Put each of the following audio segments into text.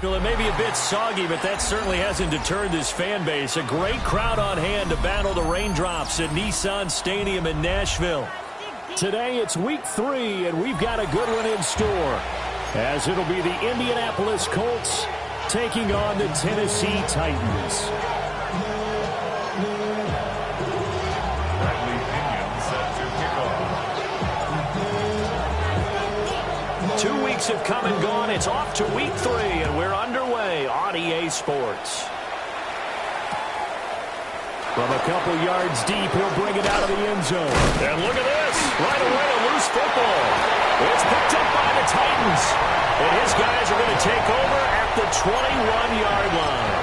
Well, it may be a bit soggy, but that certainly hasn't deterred this fan base. A great crowd on hand to battle the raindrops at Nissan Stadium in Nashville. Today it's week 3, and we've got a good one in store, as it'll be the Indianapolis Colts taking on the Tennessee Titans. 2 weeks have come and gone. It's off to week 3, and we're underway on EA Sports. From a couple yards deep, he'll bring it out of the end zone. And look at this. Right away, a loose football. It's picked up by the Titans. And his guys are going to take over at the 21-yard line.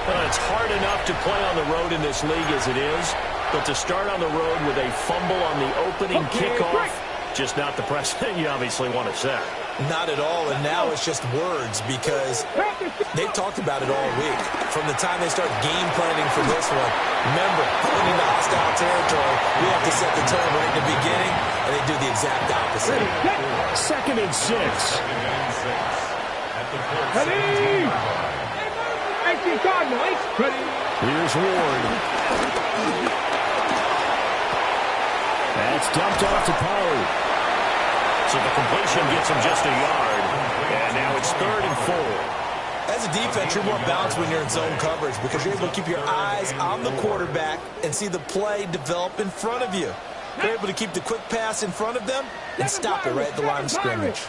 Well, it's hard enough to play on the road in this league as it is, but to start on the road with a fumble on the opening kickoff, just not the precedent you obviously want to set. Not at all, and now it's just words because they've talked about it all week. From the time they start game planning for this one, remember, going into hostile territory, we have to set the tone right in the beginning, and they do the exact opposite. 2nd and 6. Here's Ward. That's dumped off to Pollard. So the completion gets him just a yard. And now it's 3rd and 4. As a defense, you're more balanced when you're in zone coverage because you're able to keep your eyes on the quarterback and see the play develop in front of you. You're able to keep the quick pass in front of them and stop it right at the line of scrimmage.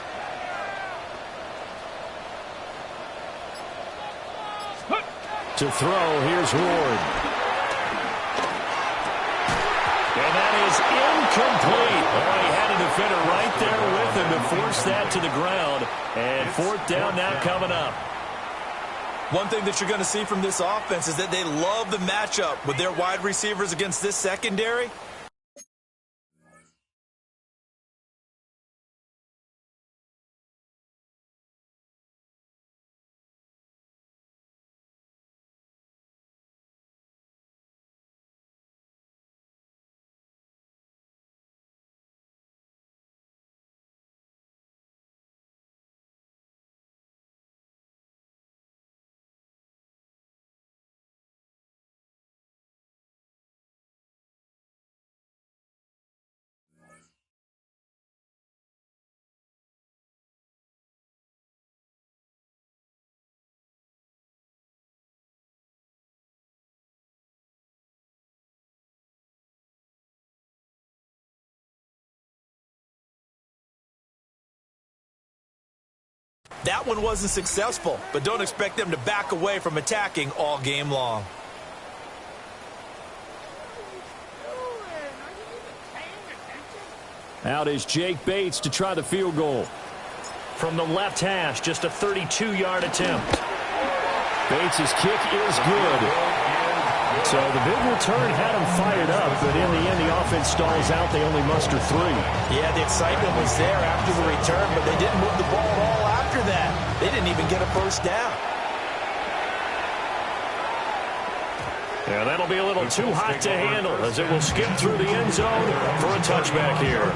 To throw, here's Ward. And that is incomplete. Oh, he had a defender right there with him to force that to the ground. And 4th down now coming up. One thing that you're going to see from this offense is that they love the matchup with their wide receivers against this secondary. That one wasn't successful, but don't expect them to back away from attacking all game long. Out is Jake Bates to try the field goal. From the left hash, just a 32-yard attempt. Bates' kick is good. So the big return had him fired up, but in the end, the offense stalls out. They only muster 3. Yeah, the excitement was there after the return, but they didn't move the ball at all after that. They didn't even get a first down. Yeah, that'll be a little too hot to handle as it will skip through the end zone for a touchback here.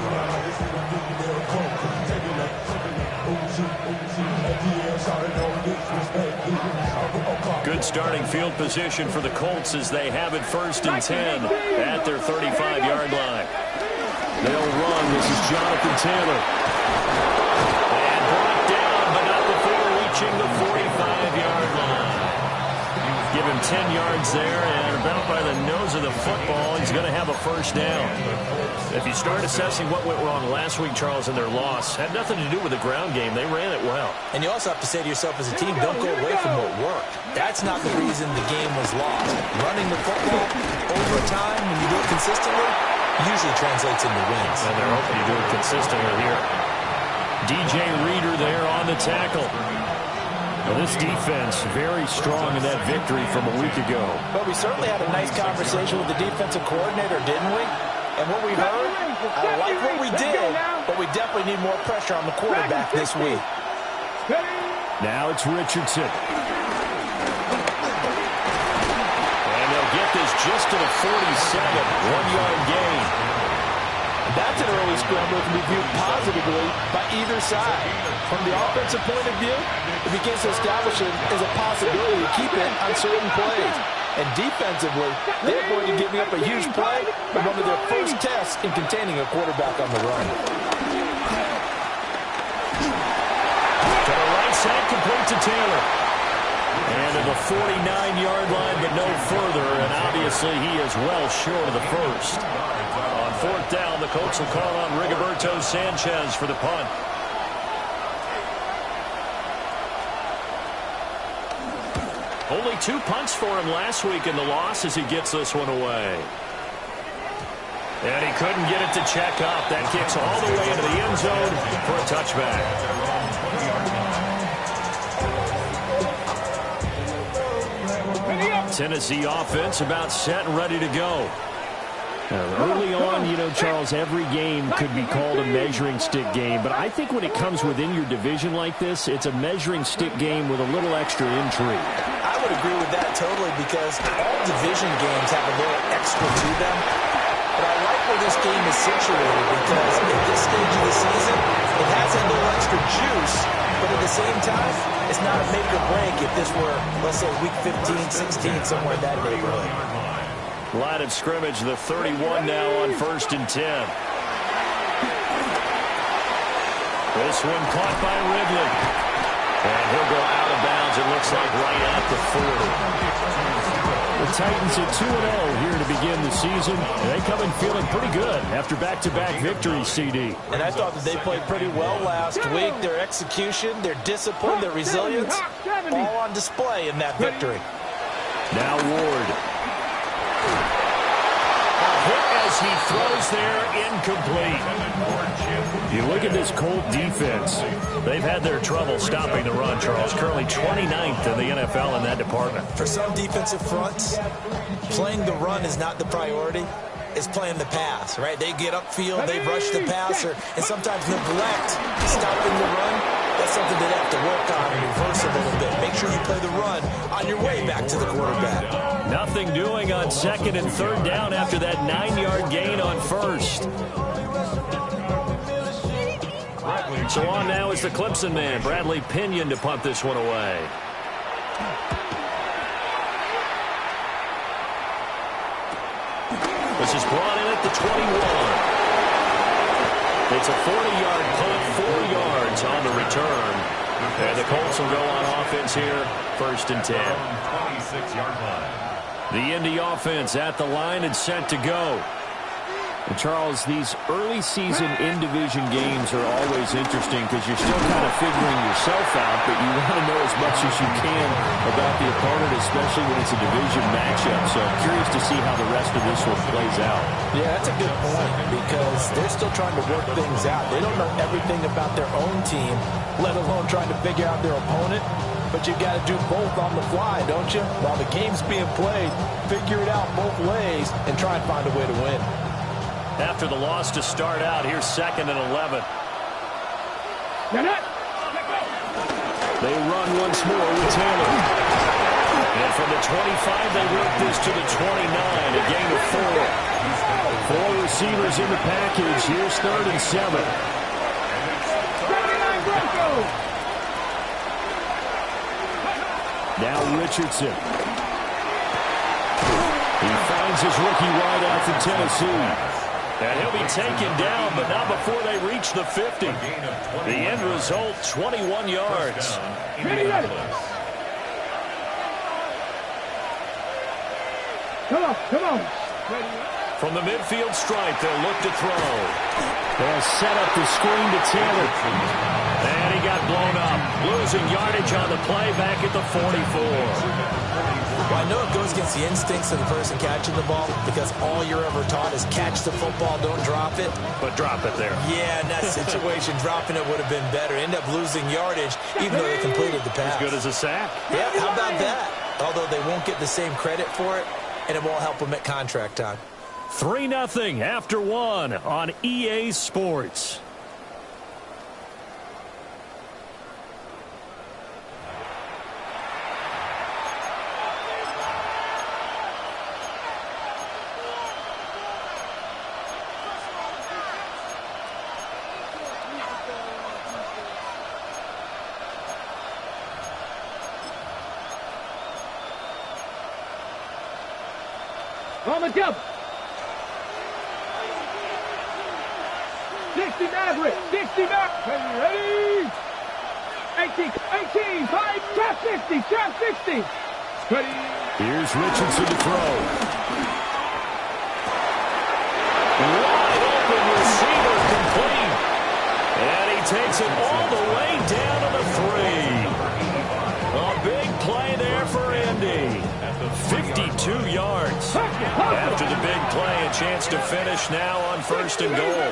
Good starting field position for the Colts as they have it 1st and 10 at their 35-yard line. They'll run. This is Jonathan Taylor. And brought down, but not before reaching the 45-yard line. Give him 10 yards there, and about by the nose of the football, he's going to have a first down. If you start assessing what went wrong last week, Charles, in their loss, had nothing to do with the ground game. They ran it well. And you also have to say to yourself as a team, don't go away from what worked. That's not the reason the game was lost. Running the football over time, when you do it consistently, usually translates into wins. And they're hoping you do it consistently here. DJ Reader there on the tackle. Well, this defense very strong in that victory from a week ago. But we certainly had a nice conversation with the defensive coordinator, didn't we? And what we heard, I like what we did, but we definitely need more pressure on the quarterback this week. Now it's Richardson. And they'll get this just to the 47, 1-yard gain. That's an early scramble that can be viewed positively by either side. From the offensive point of view, it begins to establish it as a possibility to keep it on certain plays. And defensively, they're going to give up a huge play in one of their first tests in containing a quarterback on the run. To the right side, complete to Taylor. And to the 49-yard line, but no further. And obviously, he is well short of the first. On fourth down, the Colts will call on Rigoberto Sanchez for the punt. Only 2 punts for him last week in the loss as he gets this one away. And he couldn't get it to check up. That kicks all the way into the end zone for a touchback. Tennessee offense about set and ready to go. Early on, you know, Charles, every game could be called a measuring stick game. But I think when it comes within your division like this, it's a measuring stick game with a little extra intrigue. I would agree with that totally because all division games have a little extra to them. But I like where this game is situated because at this stage of the season, it has a little extra juice. But at the same time, it's not a make or break if this were, let's say, week 15, 16, somewhere in that neighborhood. Line of scrimmage, the 31 now on 1st and 10. This one caught by Ridley. And he'll go out of bounds, it looks like right at the 40. The Titans at 2-0 here to begin the season. They come in feeling pretty good after back-to-back victories, CD. And I thought that they played pretty well last week. Their execution, their discipline, their resilience, all on display in that victory. Now Ward. Hit as he throws there, incomplete. You look at this Colt defense. They've had their trouble stopping the run, Charles. Currently 29th in the NFL in that department. For some defensive fronts, playing the run is not the priority. It's playing the pass, right? They get upfield, they rush the passer, and sometimes neglect stopping the run. That's something they have to work on and reverse a little bit. Make sure you play the run on your way back to the quarterback. Nothing doing on 2nd and 3rd down after that 9-yard gain on 1st. So on now is the Clemson man, Bradley Pinion, to punt this one away. This is brought in at the 21. It's a 40-yard punt, 4 yards on the return. And the Colts will go on offense here, 1st and 10. 26-yard line. The Indy offense at the line and set to go. And Charles, these early season in-division games are always interesting because you're still kind of figuring yourself out, but you want to know as much as you can about the opponent, especially when it's a division matchup. So I'm curious to see how the rest of this one plays out. Yeah, that's a good point because they're still trying to work things out. They don't know everything about their own team, let alone trying to figure out their opponent. But you got to do both on the fly, don't you? While the game's being played, figure it out both ways and try and find a way to win. After the loss to start out, here's 2nd and 11. They run once more with Taylor. And from the 25, they work this to the 29, a gain of 4. 4 receivers in the package. Here's 3rd and 7. Now Richardson. He finds his rookie wideout from Tennessee. And he'll be taken down, but not before they reach the 50. The end result, 21 yards. Come on. From the midfield stripe, they'll look to throw. They'll set up the screen to Taylor. And he got blown up. Losing yardage on the play back at the 44. Well, I know it goes against the instincts of the person catching the ball because all you're ever taught is catch the football, don't drop it. But drop it there. Yeah, in that situation, dropping it would have been better. End up losing yardage even though they completed the pass. As good as a sack. Yeah, how about that? Although they won't get the same credit for it, and it won't help them at contract time. 3-0 after 1 on EA Sports. On the double. 60 Maverick. 60 Maverick. Ready? 18. 5. Trap 60. Trap 60. Ready. Here's Richardson to throw. Wide open receiver complete. And he takes it all the way down to the 3. A big play there for Indy. 52 yards. After the big play, a chance to finish now on 1st and goal.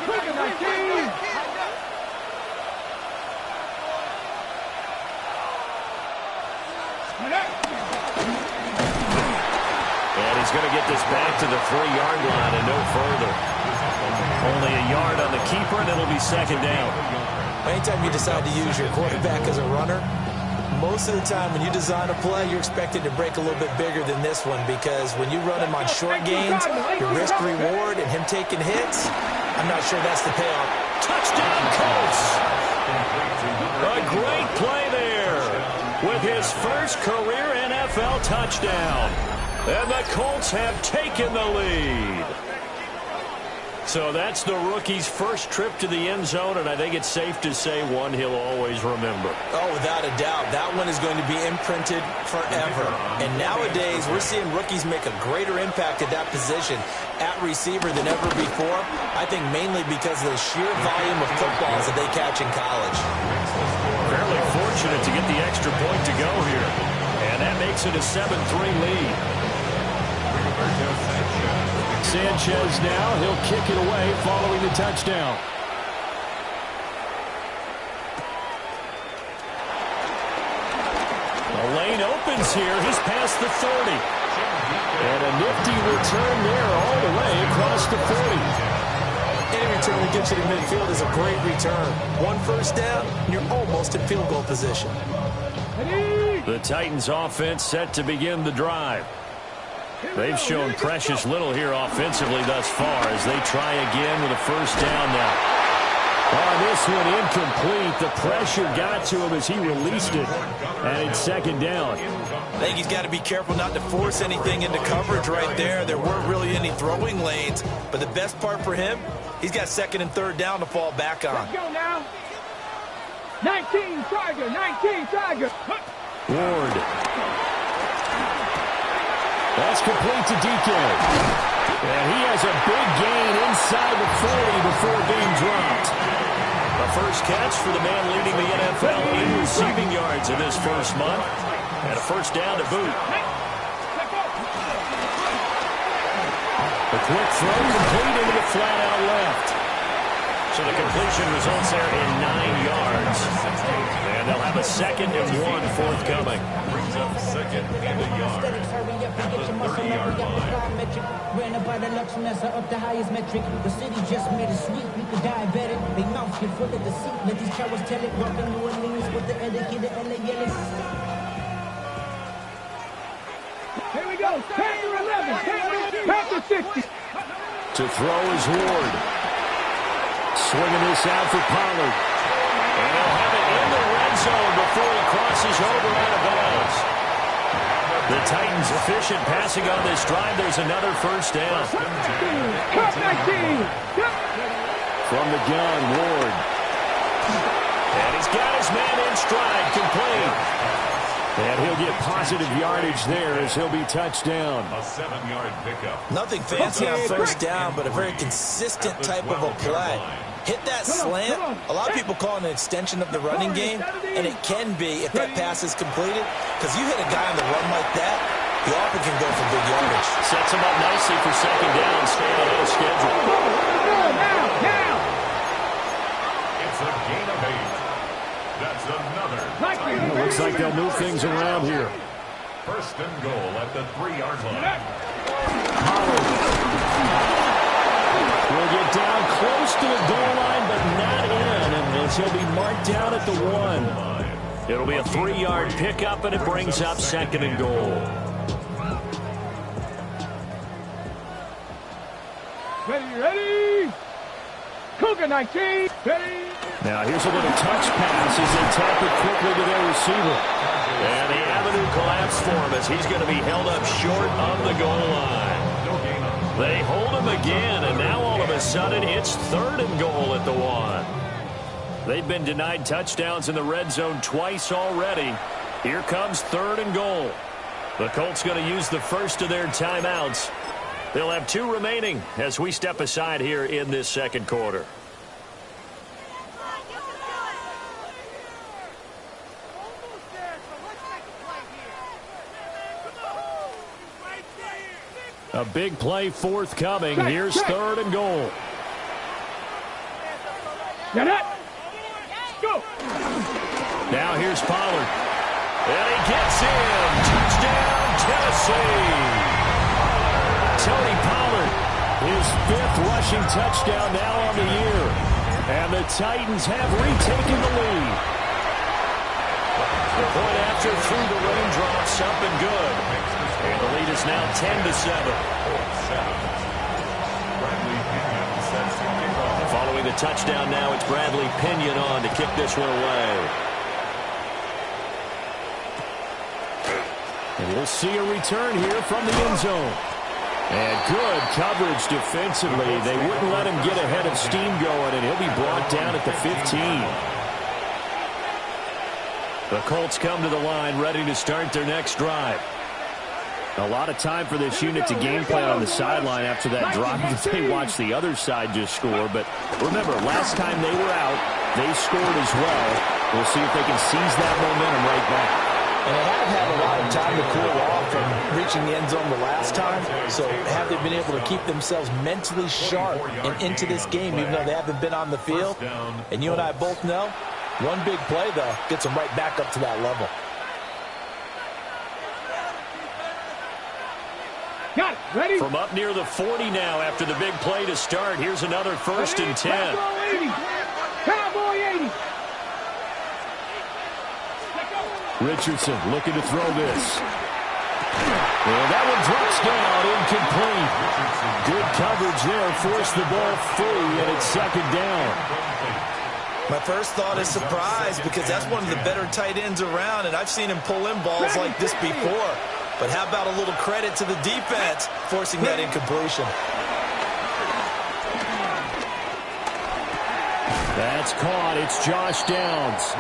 And he's going to get this back to the 3-yard line and no further. Only a yard on the keeper, and it'll be 2nd down. Anytime you decide to use your quarterback as a runner, most of the time when you design a play, you're expected to break a little bit bigger than this one because when you run him on short gains, your risk-reward and him taking hits, I'm not sure that's the payoff. Touchdown, Colts! A great play there with his first career NFL touchdown. And the Colts have taken the lead. So that's the rookie's first trip to the end zone, and I think it's safe to say one he'll always remember. Oh, without a doubt. That one is going to be imprinted forever. And nowadays, we're seeing rookies make a greater impact at that position at receiver than ever before. I think mainly because of the sheer volume of footballs that they catch in college. Fairly fortunate to get the extra point to go here. And that makes it a 7-3 lead. Sanchez now, he'll kick it away following the touchdown. The lane opens here. He's past the 30. And a nifty return there all the way across the 40. Any return that gets you to midfield is a great return. 1 first down, and you're almost in field goal position. The Titans offense set to begin the drive. They've shown precious little here offensively thus far as they try again with a first down now. Oh, this one incomplete. The pressure got to him as he released it. And it's 2nd down. I think he's got to be careful not to force anything into coverage right there. There weren't really any throwing lanes. But the best part for him, he's got 2nd and 3rd down to fall back on. Let's go now. 19 Tiger. Ward. That's complete to DK. And he has a big gain inside the 40 before being dropped. A first catch for the man leading the NFL in receiving yards in this first month. And a first down to boot. A quick throw complete into the flat out left. So the completion results there in 9 yards. And they'll have a 2nd and 1 forthcoming. Brings up 2nd and a yard at the 30-yard line. Ran about the luxury up the highest metric. The city just made it sweet. People diabetic. They mouth get full of deceit. Let these cowards tell it. Welcome New Orleans with the etiquette of LA Ellis. Here we go. Panther 11. Panther 60. To throw is Ward. Swinging this out for Pollard. And he'll have it in the red zone before he crosses over out of bounds. The Titans efficient passing on this drive. There's another first down. Cut 19. From the gun, Ward. And he's got his man in stride, complete. And he'll get positive yardage there as he'll be touched down. A 7-yard pickup. Nothing fancy on first down, but a very consistent type of a play. hit that slant. A lot of people call it an extension of the running game, and it can be if that pass is completed, because you hit a guy on the run like that, he often can go for big yardage. Sets him up nicely for second down, staying ahead of schedule. Now! It's a gain of 8. That's another. Looks like they'll move things around here. First and goal at the 3-yard line. Will get down close to the goal line, but not in, and he'll be marked down at the 1. It'll be a 3-yard pickup, and it brings up second and goal. Ready? Cougar 19. Ready? Now here's a little touch pass as they tap it quickly to their receiver. And the avenue collapsed for him as he's going to be held up short of the goal line. They hold him again, and now all of a sudden it's third and goal at the 1. They've been denied touchdowns in the red zone twice already. Here comes third and goal. The Colts going to use the first of their timeouts. They'll have 2 remaining as we step aside here in this second quarter. A big play forthcoming. Here's third and goal. Get up. Go. Now here's Pollard. And he gets in. Touchdown, Tennessee. Tony Pollard, his 5th rushing touchdown now on the year. And the Titans have retaken the lead. The point after through the raindrops, up and good. And the lead is now 10-7. Following the touchdown now, it's Bradley Pinion on to kick this one away. And we'll see a return here from the end zone. And good coverage defensively. They wouldn't let him get ahead of steam going, and he'll be brought down at the 15. The Colts come to the line ready to start their next drive. A lot of time for this unit to game plan on the sideline after that drive that they watched the other side just score. But remember, last time they were out, they scored as well. We'll see if they can seize that momentum right back. And they have had a lot of time to cool off from reaching the end zone the last time. So have they been able to keep themselves mentally sharp and into this game, even though they haven't been on the field? And you and I both know, one big play, though, gets them right back up to that level. Got it. Ready? From up near the 40 now after the big play to start. Here's another first and 10. Cowboy 80. Richardson looking to throw this. And that one drops down, incomplete. Good coverage there, forced the ball free, and it's second down. My first thought is surprise, because that's one of the better tight ends around, and I've seen him pull in balls like this before. But how about a little credit to the defense forcing that incompletion? That's caught. It's Josh Downs.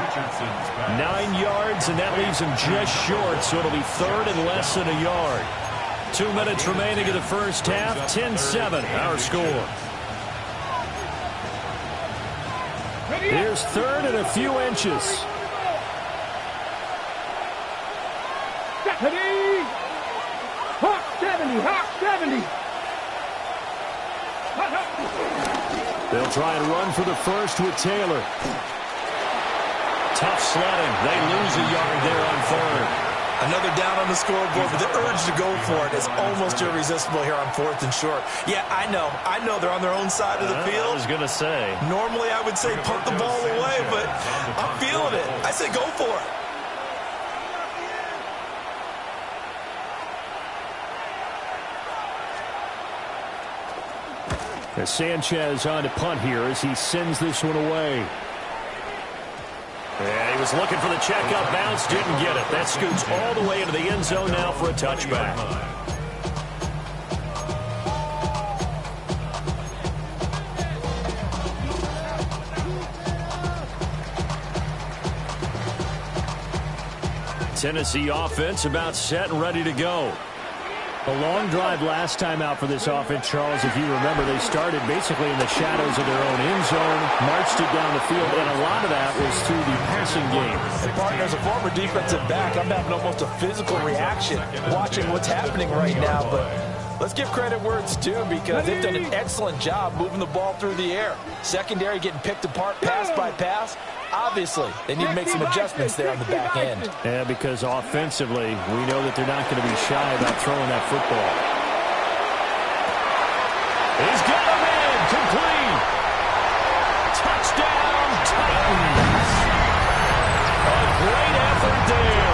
9 yards, and that leaves him just short, so it'll be third and less than a yard. 2 minutes remaining in the first half. 10-7, our score. Here's third and a few inches. Hawk 70, Hawk 70. They'll try and run for the first with Taylor. Tough sledding. They lose a yard there on third. Another down on the scoreboard, but the urge to go for it is almost irresistible here on 4th and short. Yeah, I know they're on their own side of the field. I was going to say. Normally I would say punt the ball away, but I'm feeling it. I say go for it. As Sanchez on to punt here as he sends this one away. And he was looking for the checkup bounce, didn't get it. That scoots all the way into the end zone now for a touchback. Tennessee offense about set and ready to go. A long drive last time out for this offense, Charles. If you remember, they started basically in the shadows of their own end zone, marched it down the field, and a lot of that was through the passing game. And partner, as a former defensive back, I'm having almost a physical reaction watching what's happening right now. But let's give credit where it's due, because they've done an excellent job moving the ball through the air. Secondary getting picked apart pass by pass. Obviously, they need to make some adjustments there on the back end. Yeah, because offensively, we know that they're not going to be shy about throwing that football. He's got him in, complete. Touchdown, Titans. A great effort there.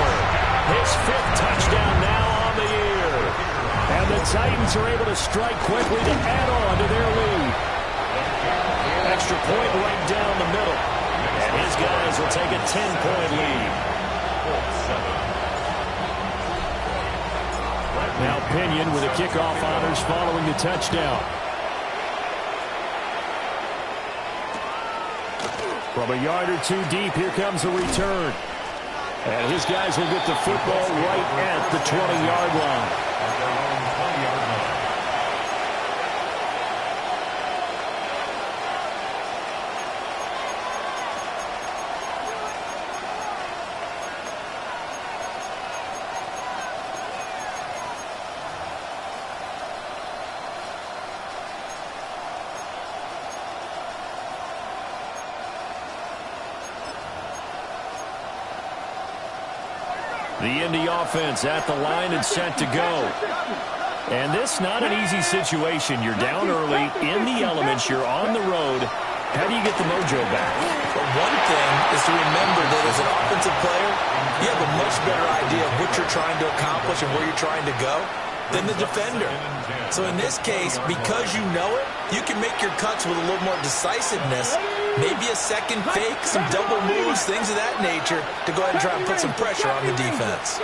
His 5th touchdown now on the year. And the Titans are able to strike quickly to add on to their lead. Extra point right down the middle. And his guys will take a 10-point lead. Now Pinion with the kickoff honors following the touchdown. From a yard or two deep, here comes a return. And his guys will get the football right at the 20-yard line. The Indy offense at the line and set to go. And this not an easy situation. You're down early, in the elements, you're on the road. How do you get the mojo back? Well, one thing is to remember that as an offensive player, you have a much better idea of what you're trying to accomplish and where you're trying to go than the defender. So in this case, because you know it, you can make your cuts with a little more decisiveness. Maybe a second fake, some double moves, things of that nature, to go ahead and try and put some pressure on the defense.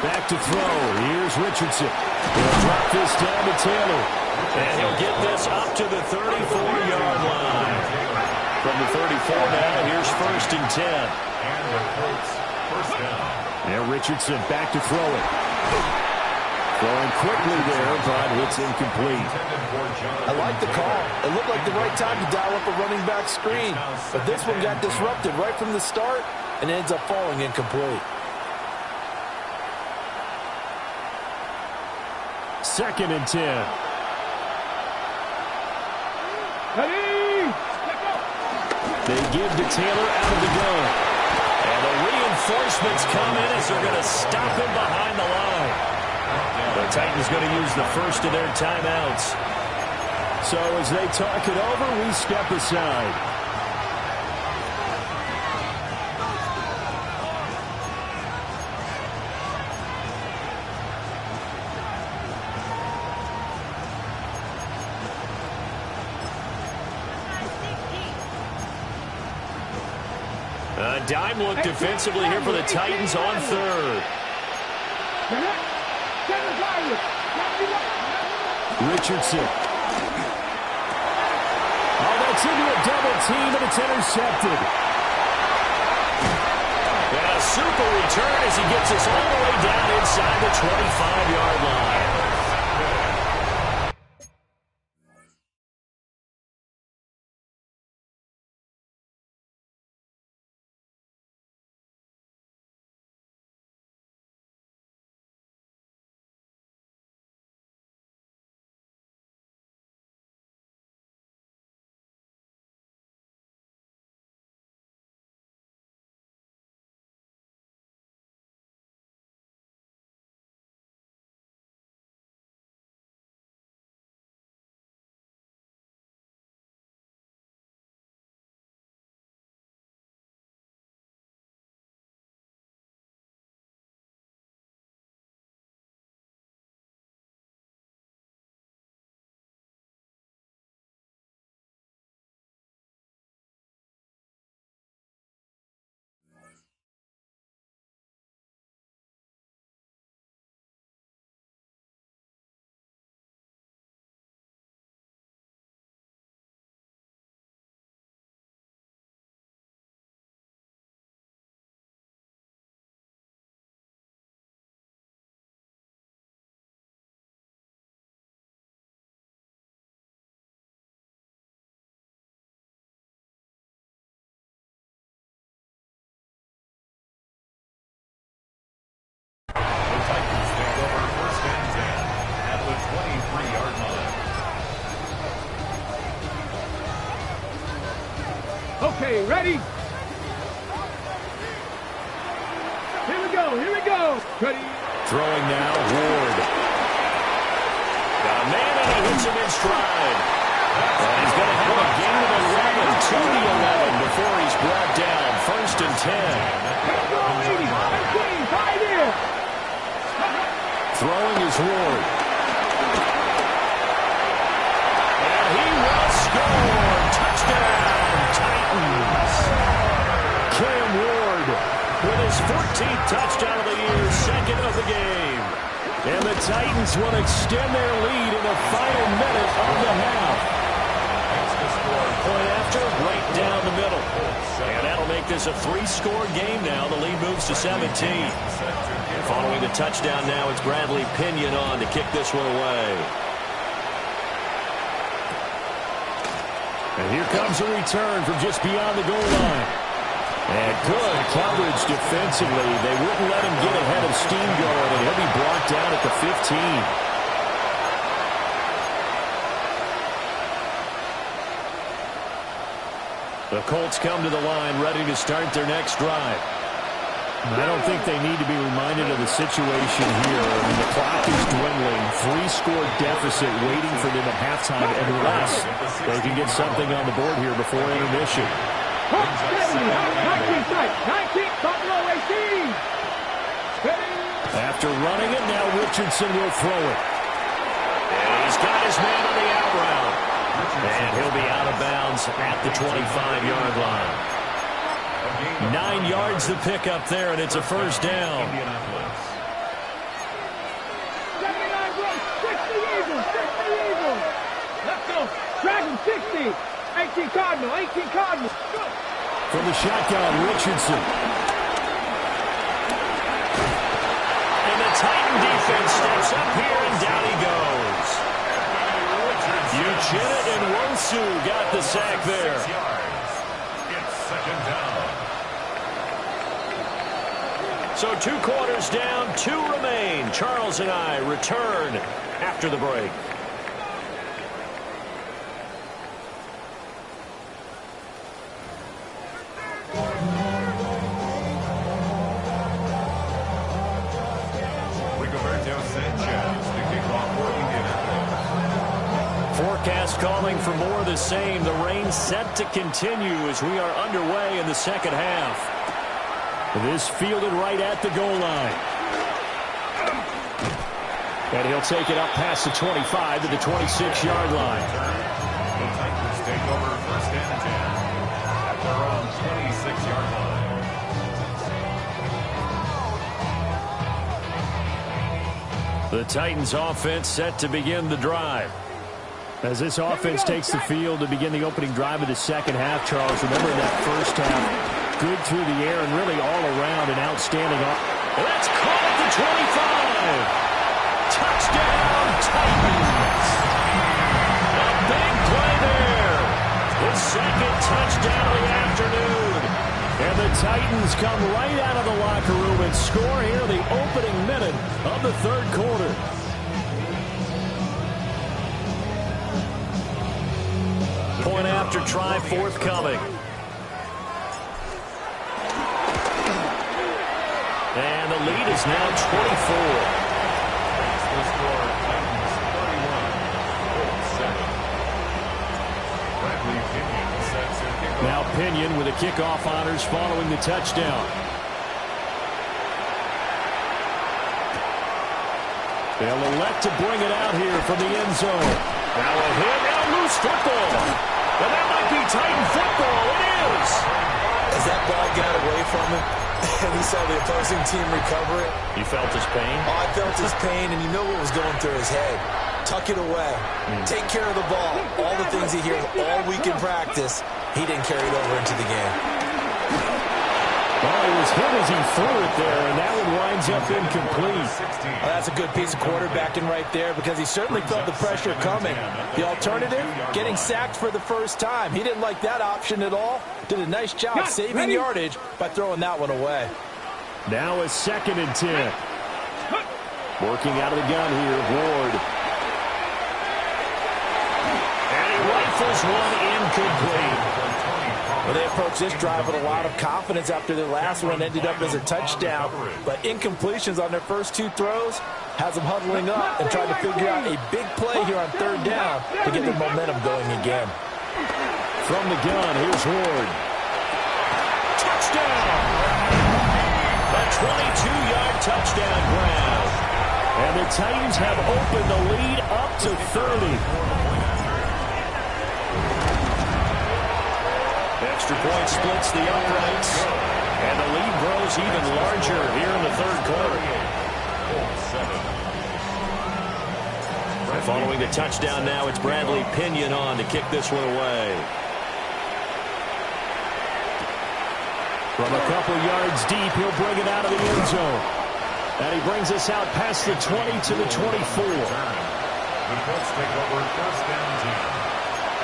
Back to throw. Here's Richardson. He'll drop this down to Taylor. And he'll get this up to the 34-yard line. From the 34 now, here's 1st and 10. Now Richardson back to throw it. Throwing quickly there, but it's incomplete. I like the call. It looked like the right time to dial up a running back screen. But this one got disrupted right from the start and ends up falling incomplete. 2nd and 10. They give to Taylor out of the gun. And the reinforcements come in as they're going to stop him behind the line. The Titans going to use the first of their timeouts. So as they talk it over, we step aside. A dime look defensively here for the Titans on 3rd. Richardson. Oh, that's into a double team, and it's intercepted. And a super return as he gets us all the way down inside the 25-yard line. 3-yard line. Okay, ready? Here we go, here we go. Ready? Throwing now, Ward. Got a man and he hits him in stride. And he's going to have a gain of 11 to the 11 before he's brought down. 1st and 10. Let's go, 80. 15, right here. Throwing is Ward. And he will score. Touchdown, Titans. Cam Ward with his 14th touchdown of the year, 2nd of the game. And the Titans will extend their lead in the final minute of the half. Point after, right down the middle. And that'll make this a 3-score game now. The lead moves to 17. Following the touchdown now, it's Bradley Pinion on to kick this one away. And here comes a return from just beyond the goal line. And good coverage defensively. They wouldn't let him get ahead of steam going, and he'll be brought down at the 15. The Colts come to the line ready to start their next drive. I don't think they need to be reminded of the situation here. I mean, the clock is dwindling. 3-score deficit waiting for them at halftime unless they can get something on the board here before intermission. 19 strike. 19, Buffalo 18. After running it, now Richardson will throw it. And he's got his man on the out route. And he'll be out of bounds at the 25-yard line. 9 yards the pickup there, and it's a 1st down. 79 Brooks, 60 Eagles, 60 Eagles. Let's go. Dragon 60. 18 Cardinal, 18 Cardinal. Go. From the shotgun, Richardson. And the Titan defense steps up here, and down he goes. Uchenna and Wosu got the sack there. 6 yards. It's 2nd down. So 2 quarters down, 2 remain. Charles and I return after the break. Forecast calling for more of the same. The rain set to continue as we are underway in the 2nd half. This fielded right at the goal line. And he'll take it up past the 25 to the 26-yard line. The Titans take over 1st and 10 at their own 26-yard line. The Titans offense set to begin the drive. As this offense takes the field to begin the opening drive of the 2nd half, Charles, remember in that 1st half, good through the air and really all around an outstanding offense. That's caught at the 25. Touchdown, Titans. A big play there. His 2nd touchdown of the afternoon. And the Titans come right out of the locker room and score here the opening minute of the 3rd quarter. Point after try forthcoming. And the lead is now 24. The score, Titans 31, Colts 7. Bradley Pinion sets their kickoff. Now Pinion with the kickoff honors following the touchdown. They'll elect to bring it out here from the end zone. Now a hit, now loose football. And that might be Titan football. It is. As that ball got away from him, and he saw the opposing team recover it. You felt his pain? Oh, I felt his pain, and you know what was going through his head. Tuck it away. Take care of the ball. All the things he hears all week in practice, he didn't carry it over into the game. Well, it was hit as he threw it there, and that one winds up incomplete. Well, that's a good piece of quarterbacking right there because he certainly felt the pressure coming. The alternative, getting sacked for the first time. He didn't like that option at all. Did a nice job saving yardage by throwing that one away. Now a 2nd and 10. Working out of the gun here, Ward. rifles one incomplete. Well, they approached this drive with a lot of confidence after their last one ended up as a touchdown. But incompletions on their first two throws has them huddling up and trying to figure out a big play here on third down to get their momentum going again. From the gun, here's Ward. Touchdown! A 22-yard touchdown grab. And the Titans have opened the lead up to 30. Extra point splits the uprights, and the lead grows even larger here in the third quarter. Following the touchdown now, it's Bradley Pinion on to kick this one away. From a couple yards deep, he'll bring it out of the end zone. And he brings us out past the 20 to the 24. The Colts take over first down team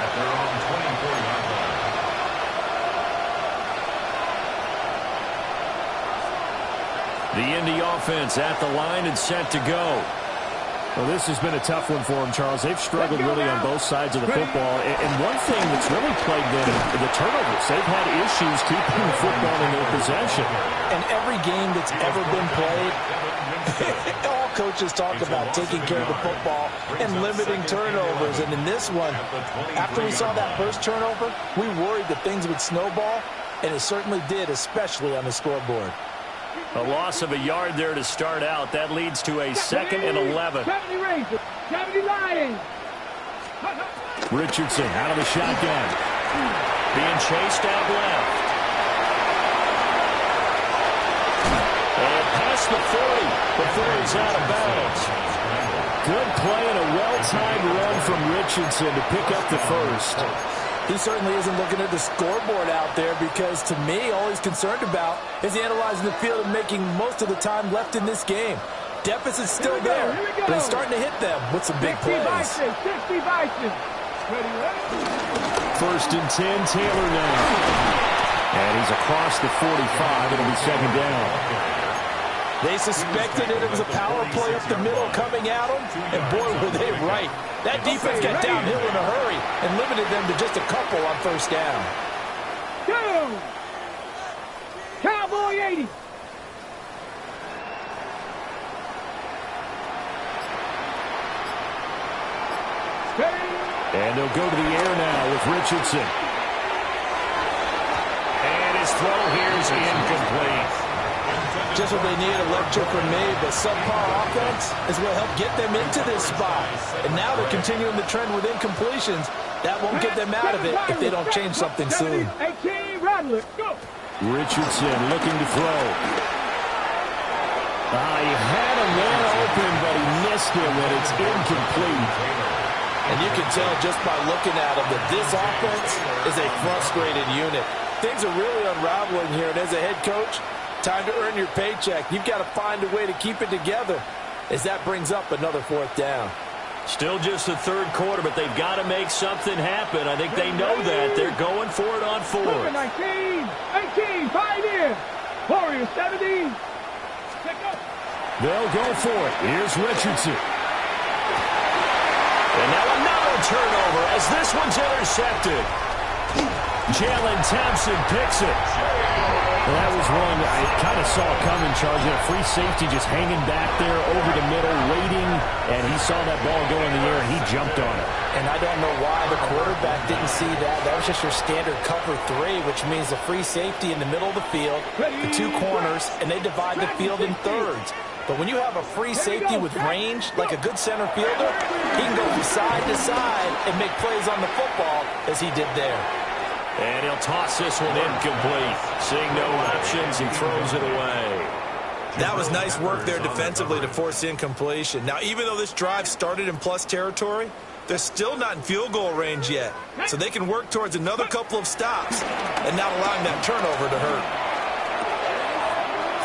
at their own 24-yard line. The Indy offense at the line and set to go. Well, this has been a tough one for them, Charles. They've struggled really on both sides of the football. And one thing that's really plagued them, the turnovers. They've had issues keeping the football in their possession. And every game that's ever been played, all coaches talk about taking care of the football and limiting turnovers. And in this one, after we saw that first turnover, we worried that things would snowball, and it certainly did, especially on the scoreboard. A loss of a yard there to start out. That leads to a 2nd and 11. 70 Rangers, 70 Lions. Richardson out of the shotgun. Being chased out left. And past the 40 before he's out of bounds. Good play and a well-timed run from Richardson to pick up the first. He certainly isn't looking at the scoreboard out there because, to me, all he's concerned about is analyzing the field and making most of the time left in this game. Deficit's still there, but he's starting to hit them with some big plays. 60 Bison. First and 10, Taylor now. And he's across the 45. It'll be second down. They suspected that it was a power play up the middle coming at them, and boy, were they right. That defense got downhill in a hurry and limited them to just a couple on first down. Two. Cowboy 80. And they'll go to the air now with Richardson. And his throw here is incomplete. Just what they need, a lecture from me, but subpar offense is what helped get them into this spot. And now they're continuing the trend with incompletions. That won't get them out of it if they don't change something soon. 18 Rattler. Go. Richardson looking to throw. He had a man open, but he missed him, and it's incomplete. And you can tell just by looking at him that this offense is a frustrated unit. Things are really unraveling here, and as a head coach, time to earn your paycheck. You've got to find a way to keep it together as that brings up another fourth down. Still just the third quarter, but they've got to make something happen. I think they know that. They're going for it on fourth. 19, 18, Pioneer. Warriors 70. They'll go for it. Here's Richardson. And now another turnover as this one's intercepted. Jalen Thompson picks it. That was one I kind of saw coming, Charles. A free safety just hanging back there over the middle, waiting, and he saw that ball go in the air, and he jumped on it. And I don't know why the quarterback didn't see that. That was just your standard cover 3, which means a free safety in the middle of the field, the two corners, and they divide the field in thirds. But when you have a free safety with range, like a good center fielder, he can go from side to side and make plays on the football as he did there. And he'll toss this one incomplete. Seeing no options, he throws it away. That was nice work there defensively to force incompletion. Now, even though this drive started in plus territory, they're still not in field goal range yet. So they can work towards another couple of stops and not allowing that turnover to hurt.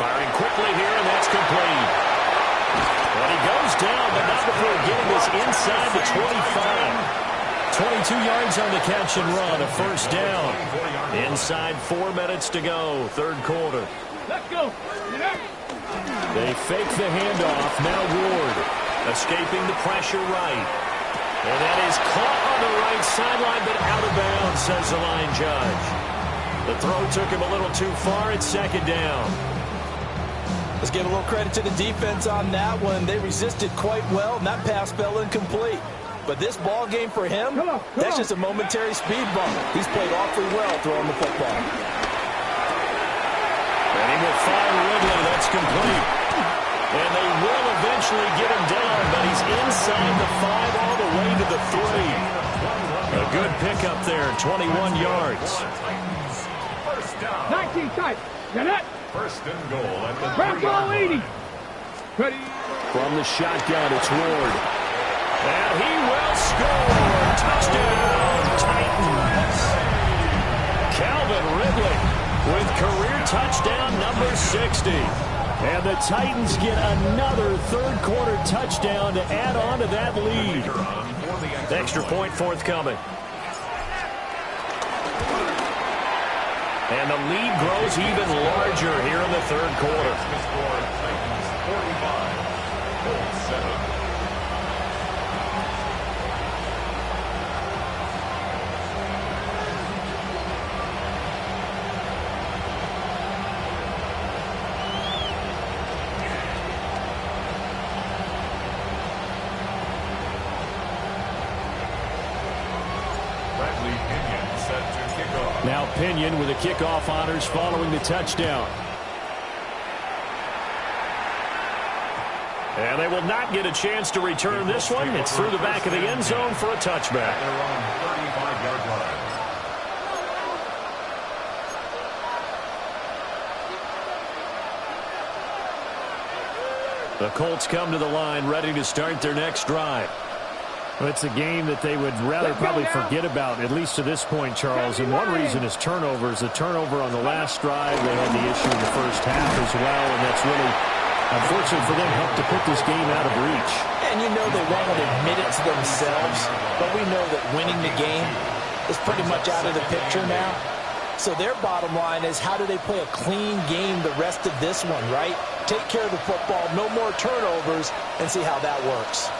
Firing quickly here, and that's complete. And he goes down, but not before getting this inside the 25. 22 yards on the catch and run, a first down. Inside 4 minutes to go, third quarter. Let's go. They fake the handoff. Now Ward escaping the pressure right. And that is caught on the right sideline, but out of bounds, says the line judge. The throw took him a little too far. It's second down. Let's give a little credit to the defense on that one. They resisted quite well, and that pass fell incomplete. But this ball game for him, that's just a momentary speed bump. He's played awfully well throwing the football. And he will fire Ridley. That's complete. And they will eventually get him down, but he's inside the 5 all the way to the 3. A good pickup there, 21 yards. 19 tight. Get it? First and goal at the First goal 80. Ready? From the shotgun, it's Ward. And he will score. Touchdown, Titans. Calvin Ridley with career touchdown number 60. And the Titans get another third-quarter touchdown to add on to that lead. Extra point forthcoming. And the lead grows even larger here in the third quarter. Titans 45, Colts 7. Now Pinion with the kickoff honors following the touchdown. And they will not get a chance to return this one. It's through the back of the end zone for a touchback. They're on 35-yard line. The Colts come to the line ready to start their next drive. Well, it's a game that they would rather probably forget about, at least to this point, Charles. And one reason is turnovers. The turnover on the last drive, they had the issue in the first half as well, and that's really, unfortunately for them, helped to put this game out of reach. And you know they won't admit it to themselves, but we know that winning the game is pretty much out of the picture now. So their bottom line is, how do they play a clean game the rest of this one, right? Take care of the football, no more turnovers, and see how that works.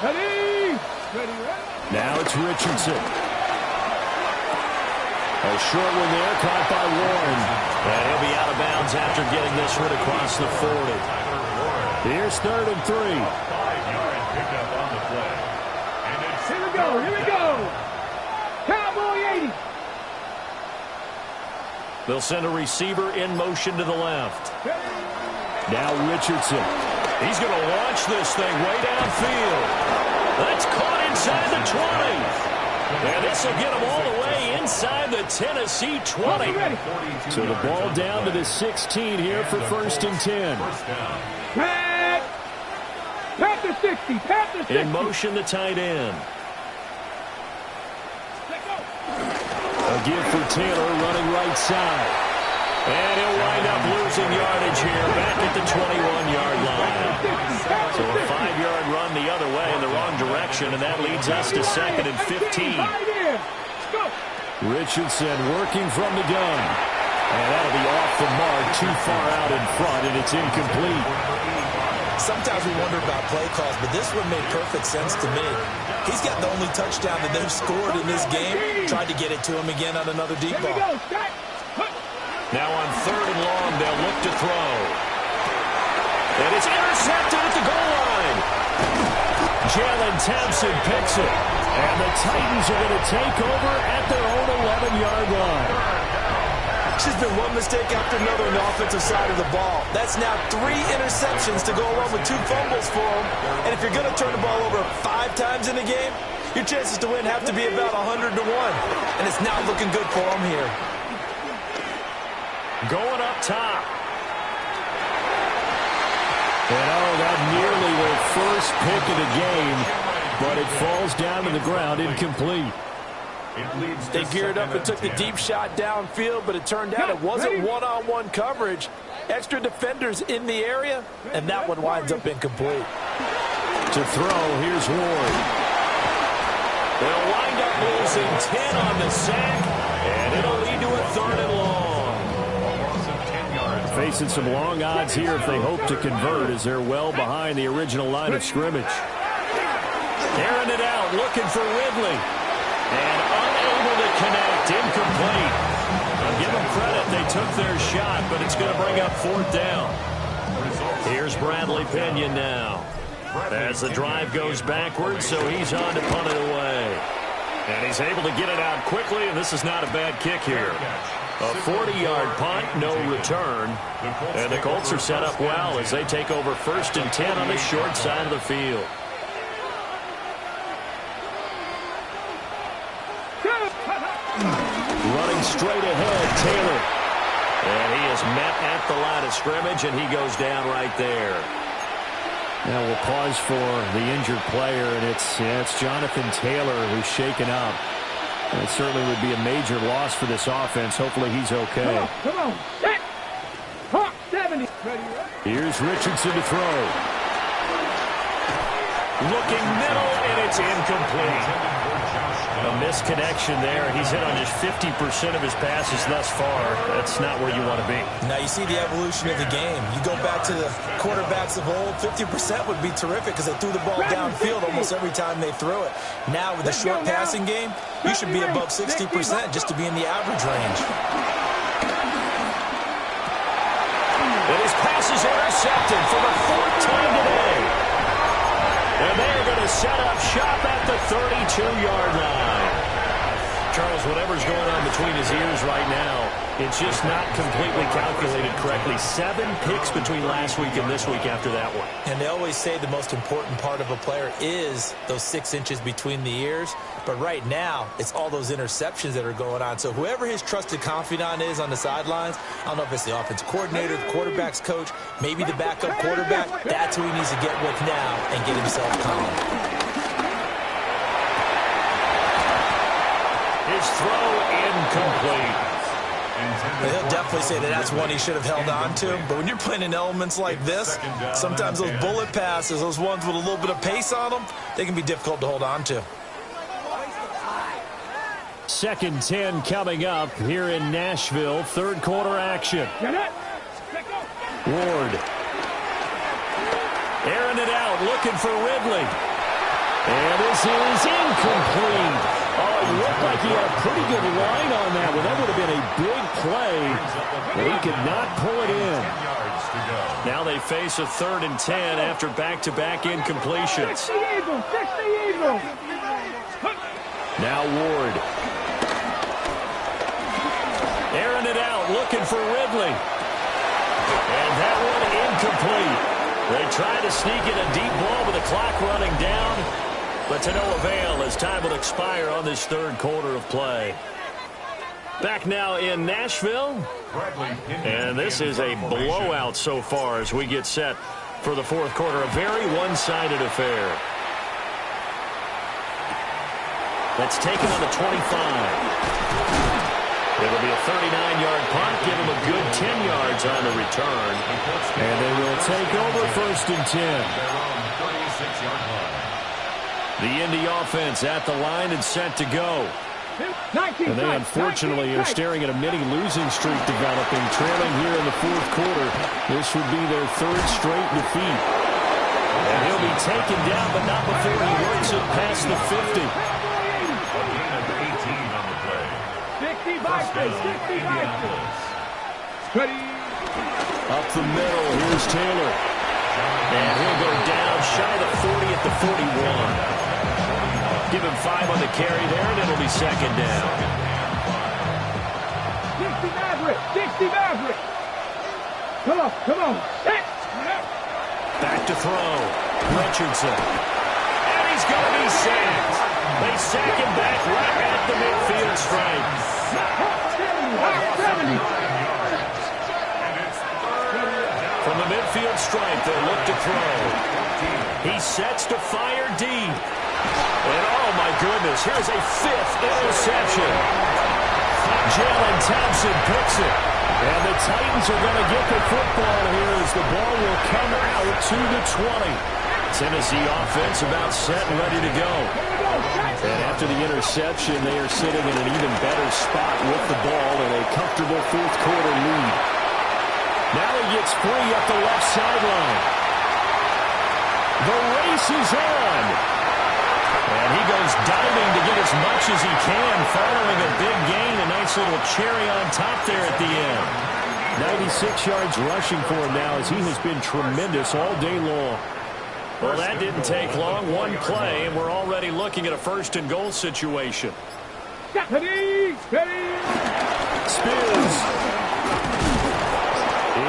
Ready? Ready, ready. Now it's Richardson. A short one there, caught by Warren. And he'll be out of bounds after getting this one across the 40. Here's 3rd and 3. 5-yard pickup on the play. And it's Here we go, here we go. Cowboy 80. They'll send a receiver in motion to the left. Now Richardson. He's going to launch this thing way downfield. That's caught inside the 20. And this will get him all the way inside the Tennessee 20. So the ball down to the 16 here for 1st and 10. Pat the 60. Pat the 60. In motion, the tight end. A give for Taylor running right side. And he'll wind up losing yardage here back at the 21-yard line. So a 5-yard run the other way in the wrong direction, and that leads us to 2nd and 15. Richardson working from the gun. And that'll be off the mark, too far out in front, and it's incomplete. Sometimes we wonder about play calls, but this one made perfect sense to me. He's got the only touchdown that they've scored in this game. Tried to get it to him again on another deep ball. Now on 3rd and long, they'll look to throw. And it's intercepted at the goal line. Jalen Thompson picks it. And the Titans are going to take over at their own 11-yard line. It's just been one mistake after another on the offensive side of the ball. That's now 3 interceptions to go along with 2 fumbles for him. And if you're going to turn the ball over 5 times in a game, your chances to win have to be about 100 to 1. And it's not looking good for him here. Going up top. And that nearly their first pick of the game, but it falls down to the ground incomplete. They geared up and took the deep shot downfield, but it turned out it wasn't one-on-one coverage. Extra defenders in the area, and that one winds up incomplete. To throw, here's Ward. They'll wind up losing 10 on the sack, and it'll lead to a 3rd and long. Facing some long odds here if they hope to convert, as they're well behind the original line of scrimmage. Airing it out, looking for Ridley. And unable to connect, incomplete. I'll give them credit, they took their shot, but it's going to bring up 4th down. Here's Bradley Pinion now. As the drive goes backwards, so he's on to punt it away. And he's able to get it out quickly, and this is not a bad kick here. A 40-yard punt, no return. And the Colts are set up well as they take over 1st and 10 on the short side of the field. Running straight ahead, Taylor. And he is met at the line of scrimmage, and he goes down right there. Now we'll pause for the injured player, and it's Jonathan Taylor who's shaken up. And it certainly would be a major loss for this offense. Hopefully he's okay. Come on. Set. Hawk 70. Here's Richardson to throw. Looking middle, and it's incomplete. A misconnection there. He's hit on just 50% of his passes thus far. That's not where you want to be. Now you see the evolution of the game. You go back to the quarterbacks of old, 50% would be terrific because they threw the ball downfield almost every time they threw it. Now with the short passing game, you should be above 60% just to be in the average range. And his pass is intercepted for the 4th time today. And they're going to set up shop at the 32-yard line. Charles, whatever's going on between his ears right now, it's just not completely calculated correctly. 7 picks between last week and this week after that one. And they always say the most important part of a player is those 6 inches between the ears. But right now, it's all those interceptions that are going on. So whoever his trusted confidant is on the sidelines, I don't know if it's the offensive coordinator, the quarterback's coach, maybe the backup quarterback, that's who he needs to get with now and get himself calm. His throw incomplete. They'll definitely say that that's one he should have held on to. But when you're playing in elements like this, sometimes those bullet passes, those ones with a little bit of pace on them, they can be difficult to hold on to. 2nd and 10 coming up here in Nashville. 3rd quarter action. Ward. Airing it out, looking for Ridley. And this is incomplete. Oh, it looked like he had a pretty good line on that one. That would have been a big play, but he could not pull it in. Now they face a 3rd and 10 after back-to-back incompletions. Now Ward. Airing it out, looking for Ridley. And that one incomplete. They try to sneak in a deep ball with the clock running down, but to no avail as time will expire on this 3rd quarter of play. Back now in Nashville, and this is a blowout so far as we get set for the 4th quarter. A very one-sided affair. That's taken on the 25. It'll be a 39-yard punt, give him a good 10 yards on the return. And they will take over 1st and 10. The Indy offense at the line and set to go. And they unfortunately are staring at a mini losing streak developing, trailing here in the 4th quarter. This would be their 3rd straight defeat. And he'll be taken down, but not before he works it past the 50. Up the middle, here's Taylor. And he'll go down shy of the 40 at the 41. Give him 5 on the carry there, and it'll be 2nd down. 60 Maverick. Come on. Set. Back to throw. Richardson. And he's going to be sacked. They sack him back right at the midfield stripe. 70. From the midfield stripe, they'll look to throw. He sets to fire deep. And oh my goodness, here's a 5th interception. Jalen Thompson picks it. And the Titans are going to get the football here as the ball will come out to the 20. Tennessee offense about set and ready to go. And after the interception, they are sitting in an even better spot with the ball in a comfortable 4th quarter lead. Now he gets free up the left sideline. The race is on. And he goes diving to get as much as he can, following a big gain. A nice little cherry on top there at the end. 96 yards rushing for him now as he has been tremendous all day long. Well, that didn't take long. One play, and we're already looking at a first-and-goal situation. Ready, ready. Spins.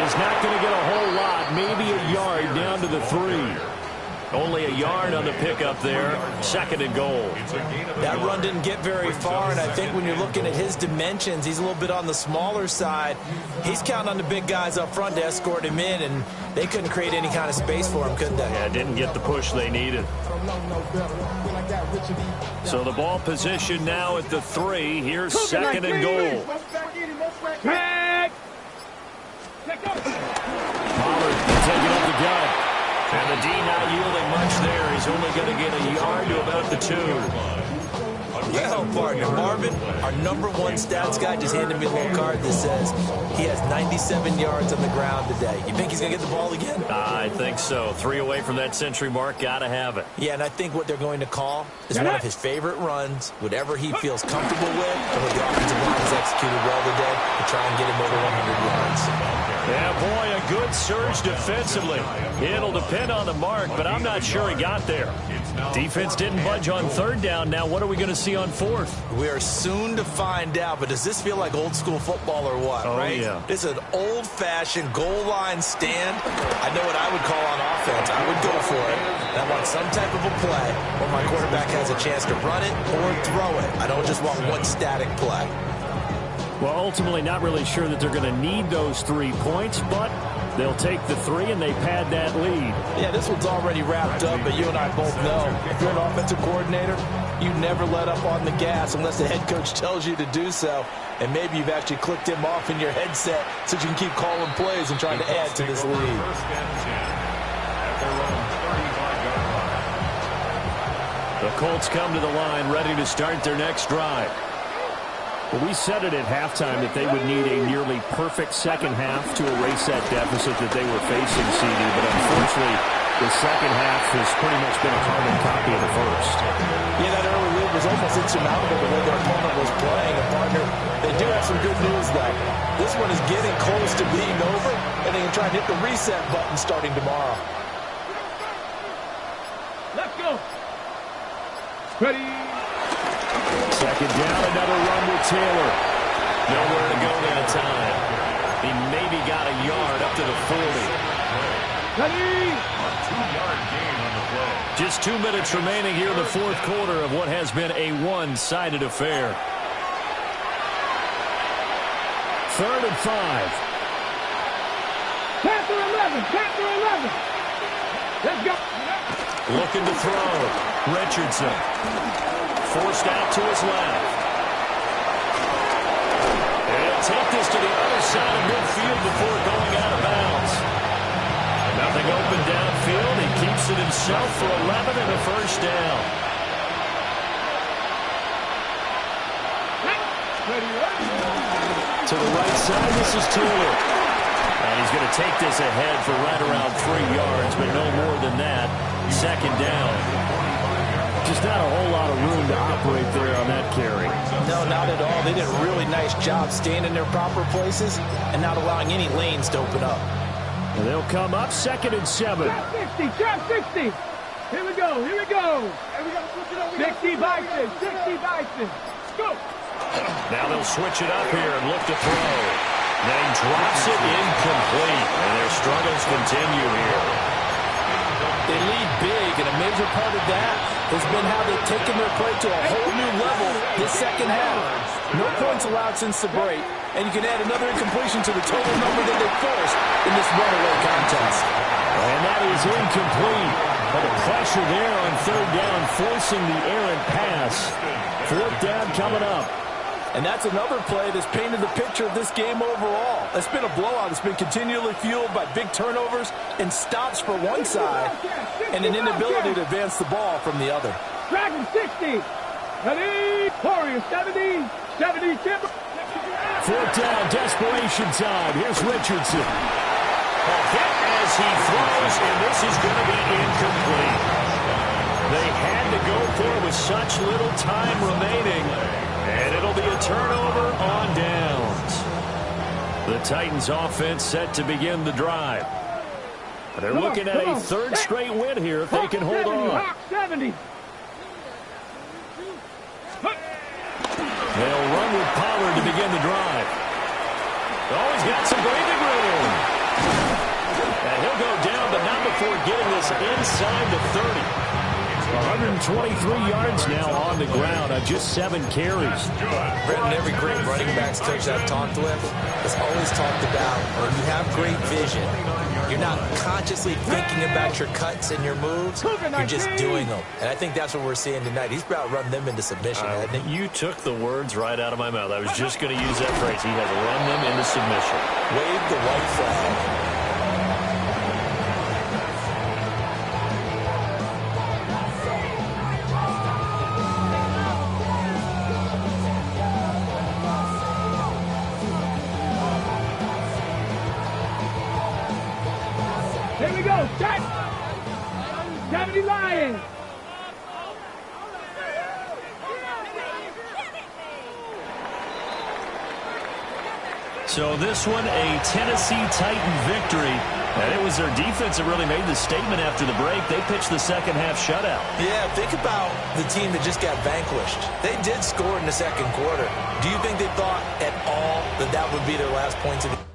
Is not going to get a whole lot, maybe a yard down to the 3. Only a yard on the pickup there. Second and goal. That run didn't get very far, and I think when you're looking at his dimensions, he's a little bit on the smaller side. He's counting on the big guys up front to escort him in, and they couldn't create any kind of space for him, could they? Yeah, didn't get the push they needed. So the ball position now at the 3. Here's second and goal. Pollard taking up the gun. And the D not yielding much there. He's only going to get a yard to about the 2. Well, partner, Marvin, our #1 stats guy, just handed me a little card that says he has 97 yards on the ground today. You think he's going to get the ball again? I think so. 3 away from that century mark. Got to have it. Yeah, and I think what they're going to call is one of his favorite runs, whatever he feels comfortable with, and what the offensive line has executed well today to try and get him over 100 yards. Yeah, boy, a good surge defensively. It'll depend on the mark, but I'm not sure he got there. Defense didn't budge on 3rd down. Now what are we going to see on 4th? We are soon to find out, but does this feel like old school football or what, right? Yeah. This is an old-fashioned goal line stand. I know what I would call on offense. I would go for it. And I want some type of a play where my quarterback has a chance to run it or throw it. I don't just want one static play. Well, ultimately not really sure that they're going to need those 3 points, but they'll take the 3 and they pad that lead. Yeah, this one's already wrapped up, but you and I both know if you're an offensive coordinator, you never let up on the gas unless the head coach tells you to do so. And maybe you've actually clicked him off in your headset so you can keep calling plays and trying to add to this lead. The Colts come to the line ready to start their next drive. Well, we said it at halftime that they would need a nearly perfect second half to erase that deficit that they were facing, CD. But unfortunately, the second half has pretty much been a carbon copy of the first. Yeah, that early lead was almost insurmountable the way their opponent was playing. And, partner, they do have some good news, though. This one is getting close to being over, and they can try and hit the reset button starting tomorrow. Let's go. Ready. Second down, another run with Taylor. Nowhere to go that time. He maybe got a yard up to the 40. Ready. A 2-yard gain on the play. Just 2 minutes remaining here in the 4th quarter of what has been a one-sided affair. 3rd and 5. Panther 11. Panther 11. Let's go. Looking to throw. Richardson. Forced out to his left. And he'll take this to the other side of midfield before going out of bounds. Nothing open downfield. He keeps it himself for 11 and a first down. To the right side, this is Taylor. And he's going to take this ahead for right around 3 yards, but no more than that. Second down. Just not a whole lot of room to operate there on that carry. No, not at all. They did a really nice job staying in their proper places and not allowing any lanes to open up. And they'll come up 2nd and 7. Trap 60. Trap 60. Here we go. Here we go. 60 Bison. 60 Bison. Go. Now they'll switch it up here and look to throw. Then he drops it incomplete. And their struggles continue here. They lead big, and a major part of that has been how they've taken their play to a whole new level this second half. No points allowed since the break, and you can add another incompletion to the total number that they forced in this runaway contest. And that is incomplete. But the pressure there on 3rd down, forcing the errant pass. 4th down coming up. And that's another play that's painted the picture of this game overall. It's been a blowout. It's been continually fueled by big turnovers and stops for one side and an inability to advance the ball from the other. Dragon 60. Ready. Warrior 70. 70 Timber. 4th down, desperation time. Here's Richardson. A hit as he throws, and this is going to be incomplete. They had to go for it with such little time remaining. And it'll be a turnover on downs. The Titans offense set to begin the drive. They're looking at a third straight win here if they can hold on. 70. They'll run with Pollard to begin the drive. Oh, he's got some breathing room. And he'll go down, but not before getting this inside the 30. 123 yards now on the ground on just 7 carries. Brenton, every great running backs coach I've talked with has always talked about when you have great vision, you're not consciously thinking about your cuts and your moves, you're just doing them. And I think that's what we're seeing tonight. He's about run them into submission, hasn't he? You took the words right out of my mouth. I was just going to use that phrase. He has run them into submission. Wave the white flag. Here we go. Set. 70 Lions. So this one, a Tennessee Titan victory. And it was their defense that really made the statement after the break. They pitched the second half shutout. Yeah, think about the team that just got vanquished. They did score in the second quarter. Do you think they thought at all that that would be their last points of the game?